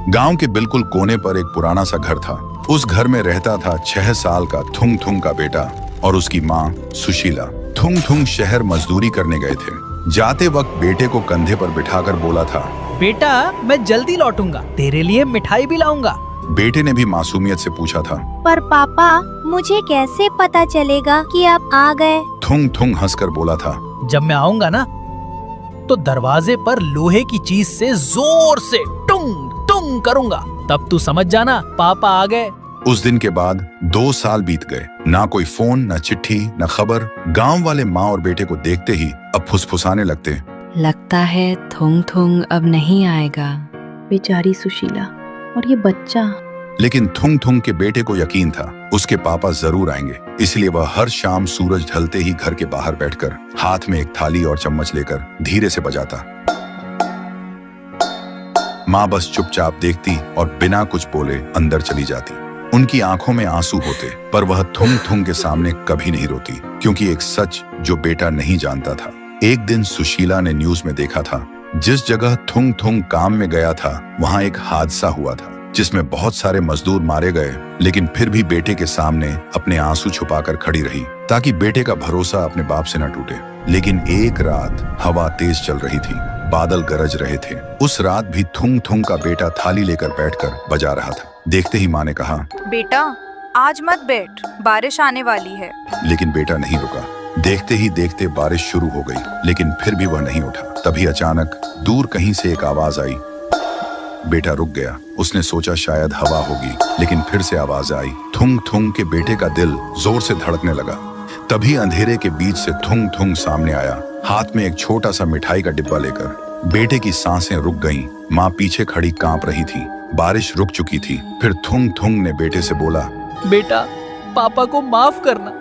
गांव के बिल्कुल कोने पर एक पुराना सा घर था। उस घर में रहता था 6 साल का थुंग थुंग का बेटा और उसकी माँ सुशीला। थुंग थुंग शहर मजदूरी करने गए थे। जाते वक्त बेटे को कंधे पर बिठाकर बोला था, बेटा मैं जल्दी लौटूंगा, तेरे लिए मिठाई भी लाऊंगा। बेटे ने भी मासूमियत से पूछा था, पर पापा मुझे कैसे पता चलेगा कि आप आ गए? थुंग थुंग हंसकर बोला था, जब मैं आऊंगा ना तो दरवाजे पर लोहे की चीज से जोर से टुंग टुंग करूंगा, तब तू समझ जाना पापा आ गए। उस दिन के बाद 2 साल बीत गए। ना कोई फोन, ना चिट्ठी, ना खबर। गांव वाले माँ और बेटे को देखते ही अब फुसफुसाने लगते, लगता है थुंग थुंग अब नहीं आएगा। बेचारी सुशीला और ये बच्चा। लेकिन थुंग थुंग के बेटे को यकीन था उसके पापा जरूर आएंगे। इसलिए वह हर शाम सूरज ढलते ही घर के बाहर बैठकर हाथ में एक थाली और चम्मच लेकर धीरे से बजाता। माँ बस चुपचाप देखती और बिना कुछ बोले अंदर चली जाती। उनकी आंखों में आंसू होते, पर वह थुंग थुंग के सामने कभी नहीं रोती, क्योंकि एक सच जो बेटा नहीं जानता था। एक दिन सुशीला ने न्यूज में देखा था, जिस जगह थुंग थुंग काम में गया था वहां एक हादसा हुआ था जिसमें बहुत सारे मजदूर मारे गए। लेकिन फिर भी बेटे के सामने अपने आंसू छुपाकर खड़ी रही ताकि बेटे का भरोसा अपने बाप से न टूटे। लेकिन एक रात हवा तेज चल रही थी, बादल गरज रहे थे। उस रात भी थुंग थुंग का बेटा थाली लेकर बैठकर बजा रहा था। देखते ही माँ ने कहा, बेटा आज मत बैठ, बारिश आने वाली है। लेकिन बेटा नहीं रुका। देखते ही देखते बारिश शुरू हो गई, लेकिन फिर भी वह नहीं उठा। तभी अचानक दूर कहीं से एक आवाज आई। बेटा रुक गया। उसने सोचा शायद हवा होगी, लेकिन फिर से आवाज आई। थुंग थुंग के बेटे का दिल जोर से धड़कने लगा। तभी अंधेरे के बीच से थुंग थुंग सामने आया, हाथ में एक छोटा सा मिठाई का डिब्बा लेकर। बेटे की सांसें रुक गईं। माँ पीछे खड़ी कांप रही थी। बारिश रुक चुकी थी। फिर थुंग थुंग ने बेटे से बोला, बेटा पापा को माफ करना,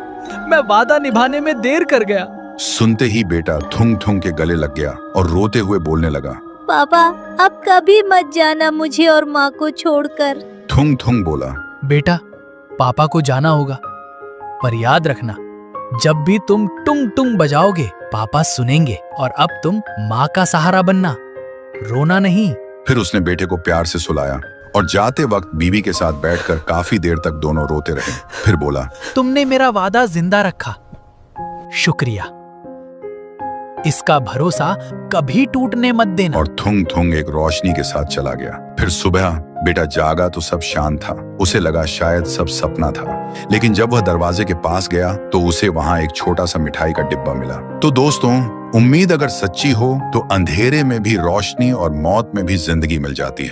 मैं वादा निभाने में देर कर गया। सुनते ही बेटा थुंग थुंग के गले लग गया और रोते हुए बोलने लगा, पापा अब कभी मत जाना मुझे और माँ को छोड़कर। थुंग थुंग बोला, बेटा पापा को जाना होगा, पर याद रखना जब भी तुम टुंग टुंग बजाओगे पापा सुनेंगे, और अब तुम माँ का सहारा बनना, रोना नहीं। फिर उसने बेटे को प्यार से सुलाया और जाते वक्त बीवी के साथ बैठकर काफी देर तक दोनों रोते रहे। फिर बोला, तुमने मेरा वादा जिंदा रखा, शुक्रिया। इसका भरोसा कभी टूटने मत देना। और थुंग थुंग एक रोशनी के साथ चला गया। फिर सुबह बेटा जागा तो सब शांत था। उसे लगा शायद सब सपना था, लेकिन जब वह दरवाजे के पास गया तो उसे वहां एक छोटा सा मिठाई का डिब्बा मिला। तो दोस्तों, उम्मीद अगर सच्ची हो तो अंधेरे में भी रोशनी और मौत में भी जिंदगी मिल जाती है।